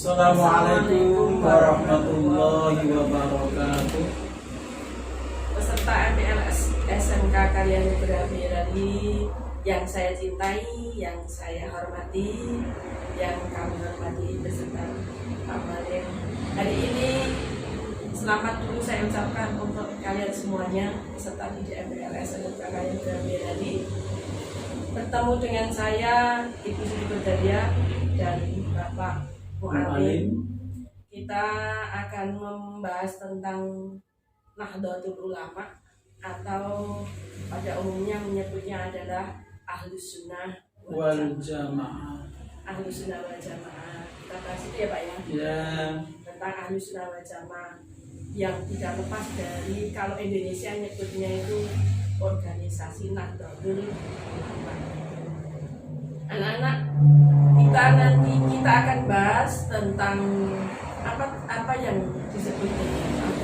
Assalamualaikum warahmatullahi wabarakatuh. Peserta MPLS SMK Karya Nugraha Miradi yang saya cintai, yang saya hormati, yang kami hormati beserta Pak Malik. Hari ini selamat dulu saya ucapkan untuk kalian semuanya peserta didik MPLS SMK Karya Nugraha Miradi. Bertemu dengan saya Ibu Siti Berdadia dan Bapak Mu'alim. Kita akan membahas tentang Nahdlatul Ulama atau pada umumnya menyebutnya adalah Ahlus Sunnah Wal Jamaah. Ahlus Sunnah wal Jamaah. Kita bahas itu ya Pak ya. Ya. Tentang Ahlus Sunnah wal Jamaah yang tidak lepas dari, kalau Indonesia nyebutnya itu organisasi Nahdlatul Ulama. Anak-anak, kita akan bahas tentang apa yang disebut dengan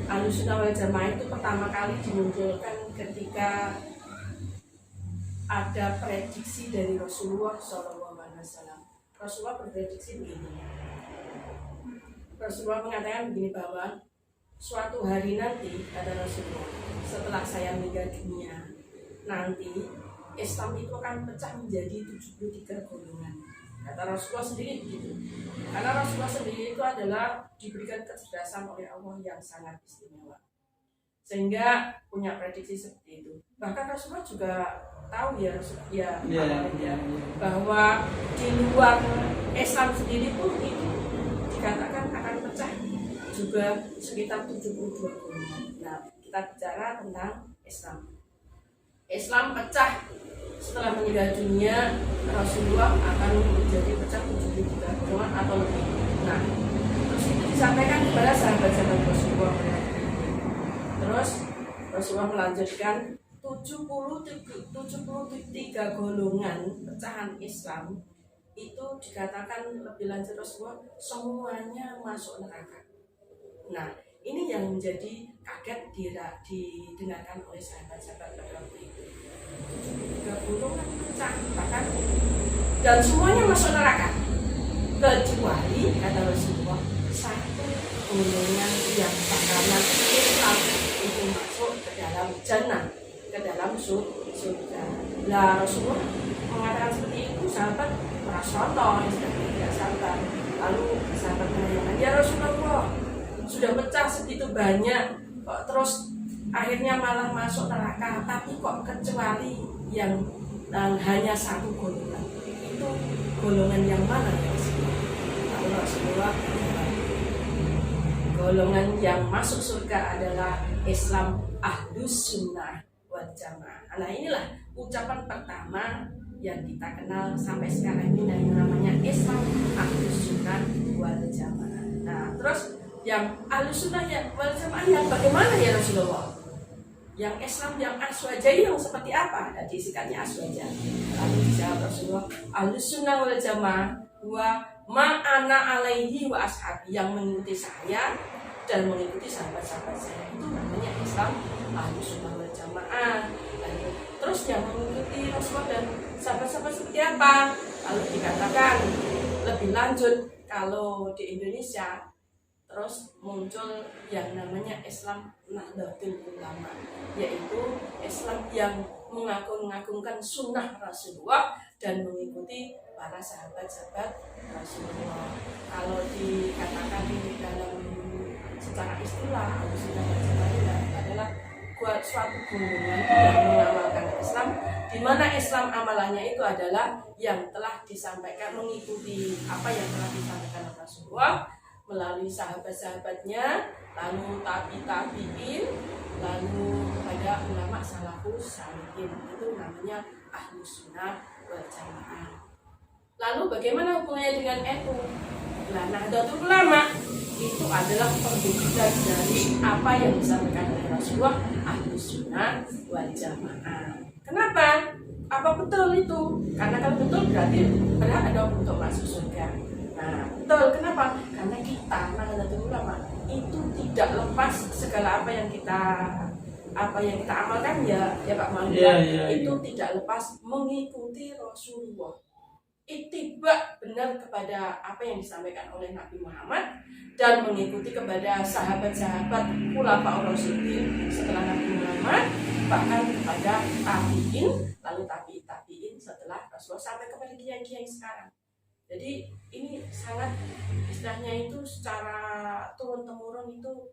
Ahlus Sunnah wal Jamaah. Itu pertama kali dimunculkan ketika ada prediksi dari Rasulullah SAW. Rasulullah berprediksi begini. Rasulullah mengatakan begini, bahwa suatu hari nanti, kata Rasulullah, setelah saya meninggal dunia, nanti Islam itu akan pecah menjadi 73 golongan. Kata Rasulullah sendiri begitu. Karena Rasulullah sendiri itu adalah diberikan kecerdasan oleh Allah yang sangat istimewa, sehingga punya prediksi seperti itu. Bahkan Rasulullah juga tahu bahwa di luar Islam sendiri pun itu dikatakan akan pecah juga sekitar 72 golongan. Nah, kita bicara tentang Islam. Islam pecah setelah meninggal dunia, Rasulullah akan menjadi pecah 73 golongan atau lebih. Nah, terus itu disampaikan kepada sahabat-sahabat Rasulullah. Terus Rasulullah melanjutkan 73 golongan pecahan Islam itu dikatakan lebih lanjut Rasulullah semuanya masuk neraka. Nah, ini yang menjadi kaget didengarkan oleh sahabat-sahabat pada waktu itu. 73 golongan pecah bahkan, dan semuanya masuk neraka kecuali, kata Rasulullah, satu golongan yang bakalan Islam itu masuk ke dalam jannah, ke dalam surga. Lah Rasulullah mengatakan seperti itu, sahabat merasa tidak sabar. Lalu sahabat menanyakan, ya Rasulullah, sudah pecah segitu banyak, kok terus akhirnya malah masuk neraka, tapi kok kecuali yang hanya satu golongan. Itu golongan yang mana ya Rasulullah? Lalu Rasulullah, golongan yang masuk surga adalah Islam Ahlus Sunnah wal Jamaah. Nah, inilah ucapan pertama yang kita kenal sampai sekarang ini, yang namanya Islam Ahlus Sunnah wal Jamaah. Nah, terus yang Ahlus Sunnah wal Jamaah yang bagaimana ya Rasulullah? Yang Islam yang aswaja yang seperti apa? Nah, diisikannya aswaja. Lalu dijawab Rasulullah, Ahlus Sunnah wal Jamaah wa ma'ana alaihi wa ashabi, yang mengikuti saya dan mengikuti sahabat-sahabat saya, itu namanya Islam Ahlus Sunnah wal Jamaah. Lalu terus yang mengikuti Rasulullah dan sahabat-sahabat seperti apa? Lalu dikatakan lebih lanjut, kalau di Indonesia terus muncul yang namanya Islam Nahdlatul Ulama, yaitu Islam yang mengagungkan sunnah Rasulullah dan mengikuti para sahabat-sahabat Rasulullah. Kalau dikatakan ini dalam secara istilah, Ahlus Sunnah wal Jamaah adalah suatu golongan yang mengamalkan Islam, di mana Islam amalannya itu adalah yang telah disampaikan, mengikuti apa yang telah disampaikan Rasulullah melalui sahabat-sahabatnya, lalu tabi'in, lalu pada ulama salafus salihin. Itu namanya Ahlus Sunnah wal Jamaah. Lalu bagaimana hubungannya dengan NU? Nah, Nahdlatul Ulama itu adalah perwujudan dari apa yang disampaikan oleh Rasulullah, Ahlus Sunnah wal Jamaah. Kenapa? Apa betul itu? Karena kalau betul berarti berhak dong untuk masuk surga. Nah, betul. Kenapa? Karena kita Nahdlatul Ulama itu tidak lepas segala apa yang kita amalkan ya Pak Malik, itu tidak lepas mengikuti Rasulullah. ittiba benar kepada apa yang disampaikan oleh Nabi Muhammad dan mengikuti kepada sahabat-sahabat khulafaur rasyidin setelah Nabi Muhammad, bahkan kepada tabi'in, lalu tabi'in setelah Rasulullah sampai kepada kiai-kiai sekarang. Jadi ini sangat istilahnya itu secara turun-temurun itu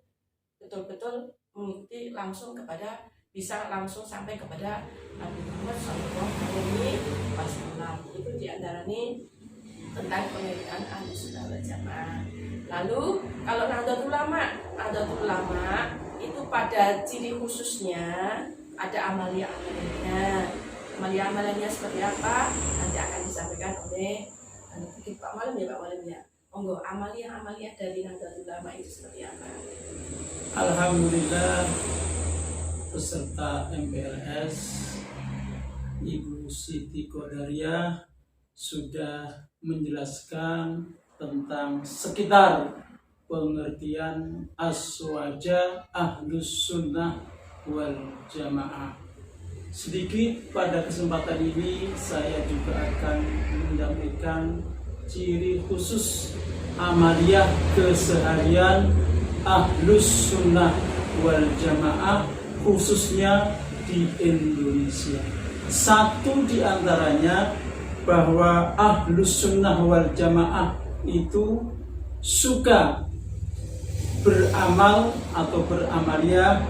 betul-betul mengikuti langsung kepada, bisa langsung sampai kepada Nabi Muhammad SAW. Itu diantaranya tentang pengertian Ahlussunnah wal Jamaah. Lalu kalau Nahdlatul Ulama itu pada ciri khususnya ada amalia-amalianya seperti apa nanti akan disampaikan oleh Pak Malam ya. Monggo, amalia dari Nahdlatul Ulama itu seperti apa? Alhamdulillah, peserta MPLS Ibu Siti Qadariyah sudah menjelaskan tentang sekitar pengertian aswaja Ahlus Sunnah wal Jamaah. Sedikit pada kesempatan ini saya juga akan menyampaikan ciri khusus amaliyah keseharian Ahlus Sunnah wal Jamaah khususnya di Indonesia. Satu di antaranya bahwa Ahlus Sunnah wal Jamaah itu suka beramal atau beramaliyah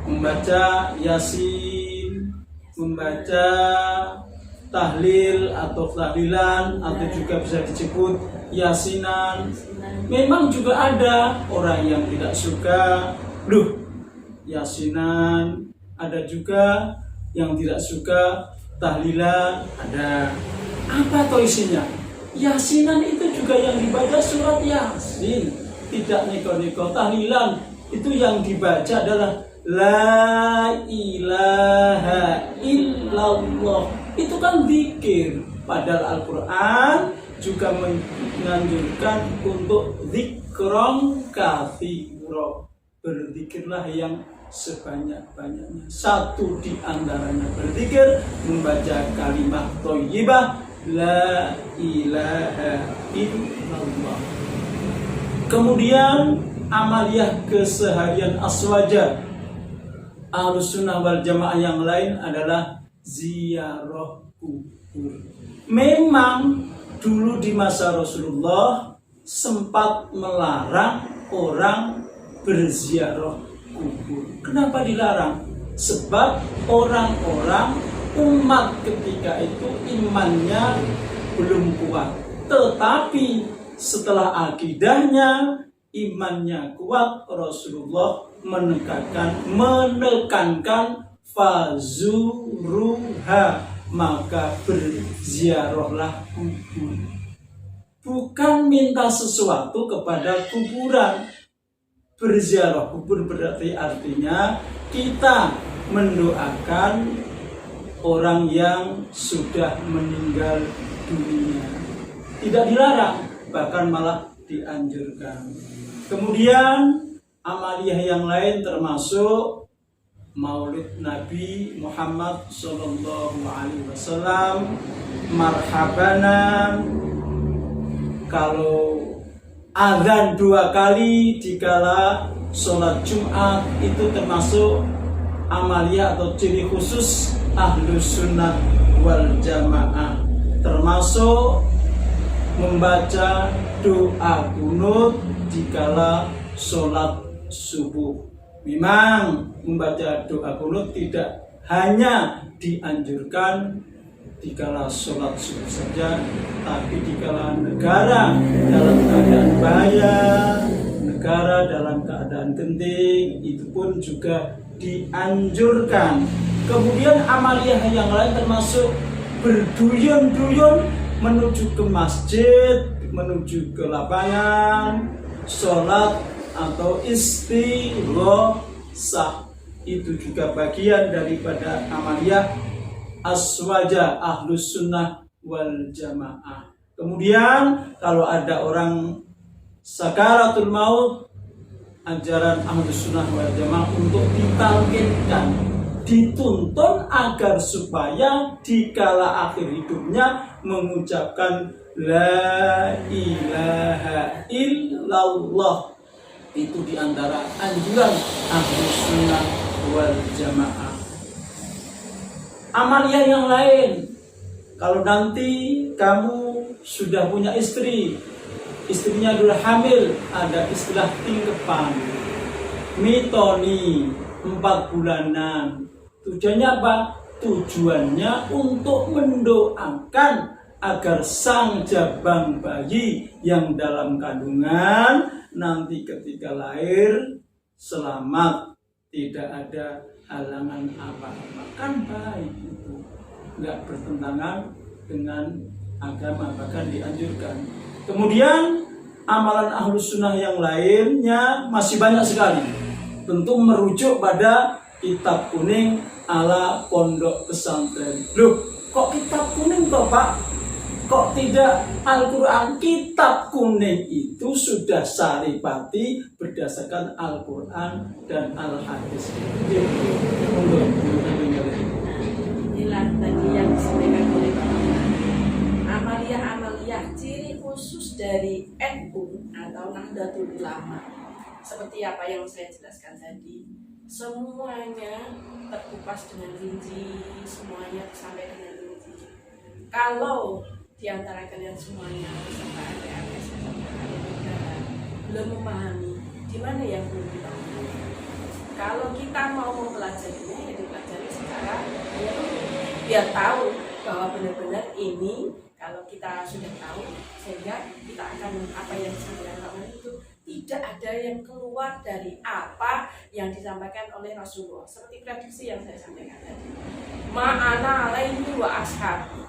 membaca Yasin, membaca tahlil atau tahlilan atau juga bisa disebut Yasinan. Memang juga ada orang yang tidak suka Yasinan, ada juga yang tidak suka tahlilan, ada. Apa toh isinya? Yasinan itu juga yang dibaca surat Yasin, tidak neko-neko. Tahlilan itu yang dibaca adalah La ilaha illallah. Itu kan zikir. Padahal Al-Quran juga menganjurkan untuk zikron katsiro. Berzikirlah yang sebanyak-banyaknya. Satu di antaranya berzikir, membaca kalimat thayyibah La ilaha illallah. Kemudian amaliyah keseharian aswaja Ahlus Sunnah wal Jamaah yang lain adalah ziarah kubur. Memang dulu di masa Rasulullah sempat melarang orang berziarah kubur. Kenapa dilarang? Sebab orang-orang umat ketika itu imannya belum kuat. Tetapi setelah akidahnya, imannya kuat, Rasulullah menekankan fazuruha, maka berziarahlah kubur. Bukan minta sesuatu kepada kuburan. Berziarah kubur berarti artinya kita mendoakan orang yang sudah meninggal dunia. Tidak dilarang, bahkan malah dianjurkan. Kemudian amaliyah yang lain termasuk Maulid Nabi Muhammad SAW, marhabanan. Kalau azan 2 kali dikala sholat Jumat itu termasuk amaliyah atau ciri khusus Ahlus Sunnah wal Jamaah. Termasuk membaca doa kunut dikala sholat subuh. Memang membaca doa kunut tidak hanya dianjurkan dikala sholat subuh saja, tapi dikala negara dalam keadaan bahaya, negara dalam keadaan genting, itu pun juga dianjurkan. Kemudian amaliyah yang lain termasuk berduyun-duyun menuju ke masjid, menuju ke lapangan, sholat atau istighosah. Itu juga bagian daripada amaliyah aswaja Ahlus Sunnah wal Jamaah. Kemudian kalau ada orang sakaratul maut, ajaran Ahlus Sunnah wal Jamaah untuk ditalkinkan dituntun agar supaya di kala akhir hidupnya mengucapkan la ilaha illallah. Itu diantara anjuran Ahlus Sunnah wal Jamaah. Amalia yang lain, kalau nanti kamu sudah punya istri, istrinya adalah hamil, ada istilah tingkepan, mitoni, 4 bulanan. Tujuannya apa? Tujuannya untuk mendoakan agar sang jabang bayi yang dalam kandungan nanti ketika lahir selamat, tidak ada halangan apa-apa. Kan baik itu, nggak bertentangan dengan agama, bahkan dianjurkan. Kemudian amalan Ahlus Sunnah yang lainnya masih banyak sekali. Tentu merujuk pada kitab kuning ala pondok pesantren. Loh, kok kitab kuning toh Pak? Kok tidak Al-Quran? Kitab kuning itu sudah saripati berdasarkan Al-Quran dan Al-Hadis. Inilah tadi yang disampaikan oleh Bapak. Amalia ciri khusus dari NU atau Nahdlatul Ulama. Seperti apa yang saya jelaskan tadi, semuanya terkupas dengan rinci, semuanya disampaikan dengan rinci. Kalau di antara kalian semuanya beserta APS belum memahami di mana yang belum kita pahami, kalau kita mau mempelajarinya ya dipelajari secara biar tahu bahwa benar-benar ini. Kalau kita sudah tahu, sehingga kita akan apa yang disampaikan itu tidak ada yang keluar dari apa yang disampaikan oleh Rasulullah. Seperti prediksi yang saya sampaikan tadi, ma'ana alaihi wa ashabi,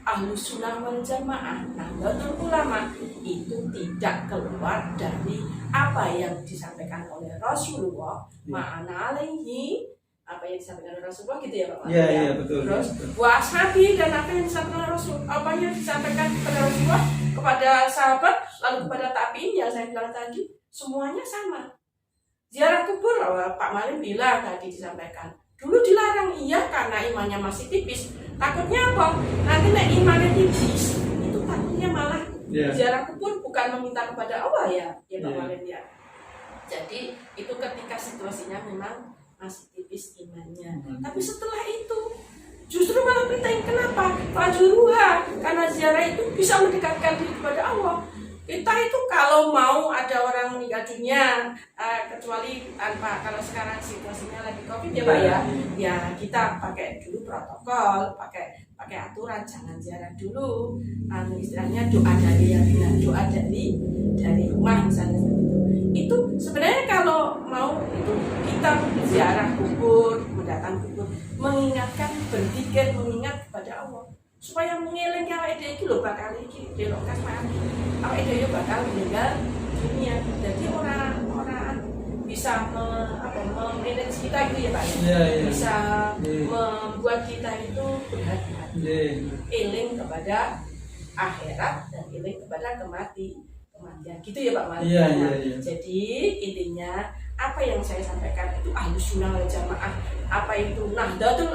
Ahlus Sunnah wal Jamaah, Nahdlatul Ulama, itu tidak keluar dari apa yang disampaikan oleh Rasulullah. Ma'ana alaihi, apa yang disampaikan oleh Rasulullah gitu ya Bapak? Iya, betul. Terus washabi, dan apa yang disampaikan oleh Rasul, apa yang disampaikan kepada Rasulullah, kepada sahabat, lalu kepada tabi'in yang saya bilang tadi, semuanya sama. Ziarah kubur, Pak Malim bilang tadi disampaikan, dulu dilarang, iya karena imannya masih tipis. Takutnya apa? Nanti nek imannya tipis, itu takutnya malah ziarah kubur bukan meminta kepada Allah ya Pak Malim ya. Jadi itu ketika situasinya memang masih tipis imannya. Tapi setelah itu justru malah penting. Kenapa? Fajruha, karena ziarah itu bisa mendekatkan diri kepada Allah. Kita itu kalau mau ada orang meninggal dunia, kecuali kalau sekarang situasinya lagi COVID ya Pak ya, ya kita pakai dulu protokol, pakai aturan, jangan ziarah dulu. Istilahnya doa dari yang bilang, doa dari rumah misalnya. Itu sebenarnya kalau mau itu kita ziarah kubur, mendatang kubur, mengingatkan, berzikir, mengingat kepada Allah, supaya mengeling awake dhewe iki lho bakal iki delokas mati. Awake dhewe bakal meninggal dunia. Jadi orang bisa memanage kita gitu ya Pak. Bisa membuat kita itu berhati-hati. Eling kepada akhirat dan eling kepada kematian gitu ya Pak Malik. Jadi intinya apa yang saya sampaikan itu Ahlus Sunnah wal Jamaah, apa itu Nahdlatul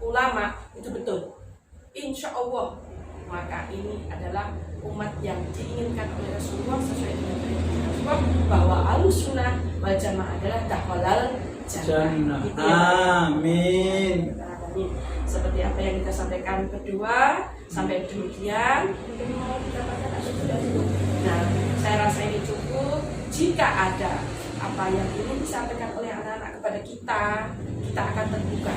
Ulama itu betul. Insya Allah maka ini adalah umat yang diinginkan oleh Rasulullah sesuai dengan Rasulullah, bahwa Ahlus Sunnah wal Jamaah adalah dakhalal jannah. Amin. Seperti apa yang kita sampaikan berdua, sampai demikian mungkin mau dikatakan atau sudah cukup. Nah, saya rasa ini cukup. Jika ada apa yang ingin disampaikan oleh anak-anak kepada kita akan terbuka.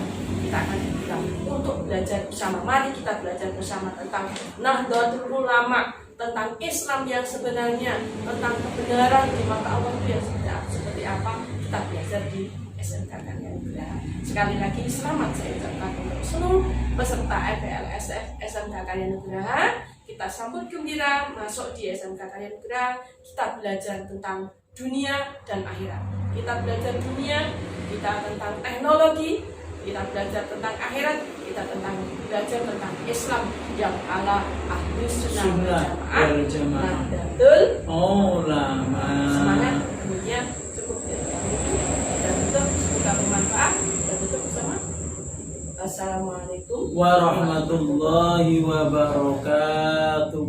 Kita akan terbuka untuk belajar bersama. Mari kita belajar bersama tentang Nahdlatul Ulama, tentang Islam yang sebenarnya, tentang kebenaran di mata Allah itu yang seperti apa. Kita belajar di SMK Karya Nugraha. Sekali lagi selamat saya ucapkan untuk seluruh peserta FPLSF SMK Karya Nugraha. Kita sambut gembira masuk di SMK Karya Nugraha. Kita belajar tentang dunia dan akhirat. Kita belajar dunia, kita tentang teknologi, kita belajar tentang akhirat, kita belajar tentang Islam yang ala Ahlus Sunnah wal Jamaah. Nahdlatul Ulama. Semangat, kemudian cukup ya. Dan itu semoga bermanfaat dan tutup bersama Wassalamualaikum warahmatullahi wabarakatuh.